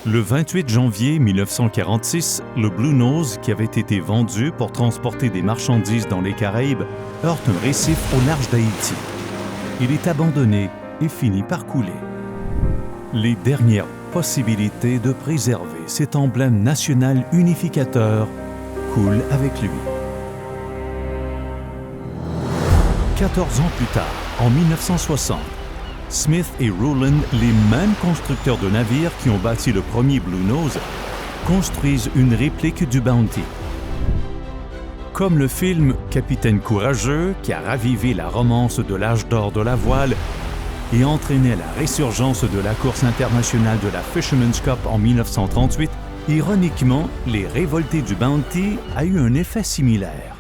Le 28 janvier 1946, le Blue Nose, qui avait été vendu pour transporter des marchandises dans les Caraïbes, heurte un récif au large d'Haïti. Il est abandonné et finit par couler. Les dernières possibilités de préserver cet emblème national unificateur coulent avec lui. 14 ans plus tard, en 1960, Smith et Rowland, les mêmes constructeurs de navires qui ont bâti le premier Blue Nose, construisent une réplique du Bounty. Comme le film Capitaine Courageux, qui a ravivé la romance de l'âge d'or de la voile et entraîné la résurgence de la course internationale de la Fisherman's Cup en 1938, ironiquement, les révoltés du Bounty a eu un effet similaire.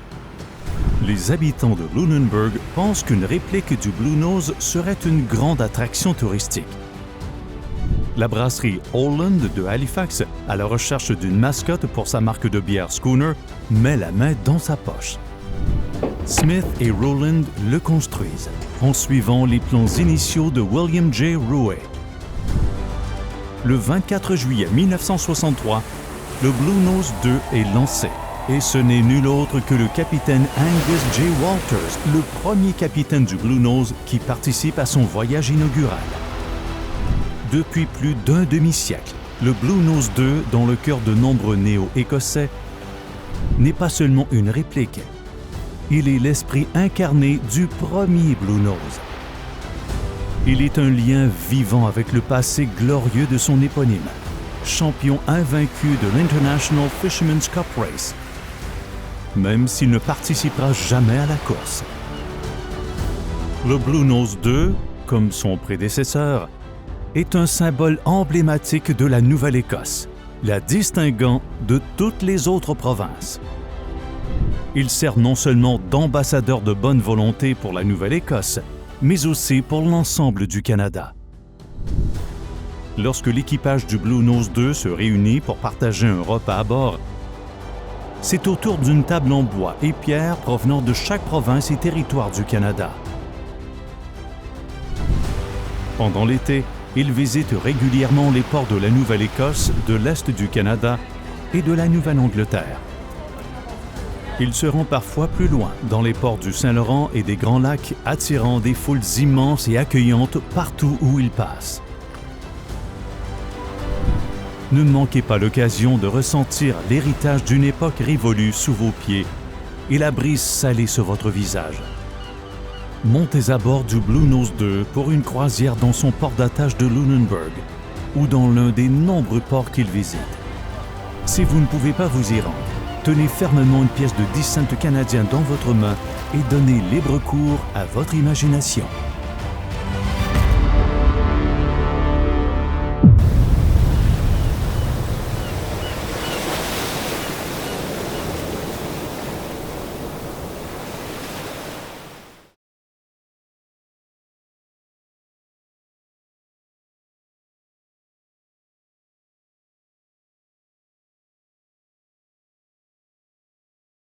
Les habitants de Lunenburg pensent qu'une réplique du Blue Nose serait une grande attraction touristique. La brasserie Holland de Halifax, à la recherche d'une mascotte pour sa marque de bière Schooner, met la main dans sa poche. Smith et Rowland le construisent en suivant les plans initiaux de William J. Rouet. Le 24 juillet 1963, le Blue Nose 2 est lancé. Et ce n'est nul autre que le capitaine Angus J. Walters, le premier capitaine du Blue Nose qui participe à son voyage inaugural. Depuis plus d'un demi-siècle, le Blue Nose 2, dans le cœur de nombreux néo-écossais, n'est pas seulement une réplique. Il est l'esprit incarné du premier Blue Nose. Il est un lien vivant avec le passé glorieux de son éponyme, champion invaincu de l'International Fisherman's Cup Race, même s'il ne participera jamais à la course. Le Blue Nose 2, comme son prédécesseur, est un symbole emblématique de la Nouvelle-Écosse, la distinguant de toutes les autres provinces. Il sert non seulement d'ambassadeur de bonne volonté pour la Nouvelle-Écosse, mais aussi pour l'ensemble du Canada. Lorsque l'équipage du Blue Nose 2 se réunit pour partager un repas à bord, c'est autour d'une table en bois et pierre provenant de chaque province et territoire du Canada. Pendant l'été, ils visitent régulièrement les ports de la Nouvelle-Écosse, de l'Est du Canada et de la Nouvelle-Angleterre. Ils se rendent parfois plus loin, dans les ports du Saint-Laurent et des Grands Lacs, attirant des foules immenses et accueillantes partout où ils passent. Ne manquez pas l'occasion de ressentir l'héritage d'une époque révolue sous vos pieds et la brise salée sur votre visage. Montez à bord du Blue Nose 2 pour une croisière dans son port d'attache de Lunenburg ou dans l'un des nombreux ports qu'il visite. Si vous ne pouvez pas vous y rendre, tenez fermement une pièce de 10 cents canadiens dans votre main et donnez libre cours à votre imagination.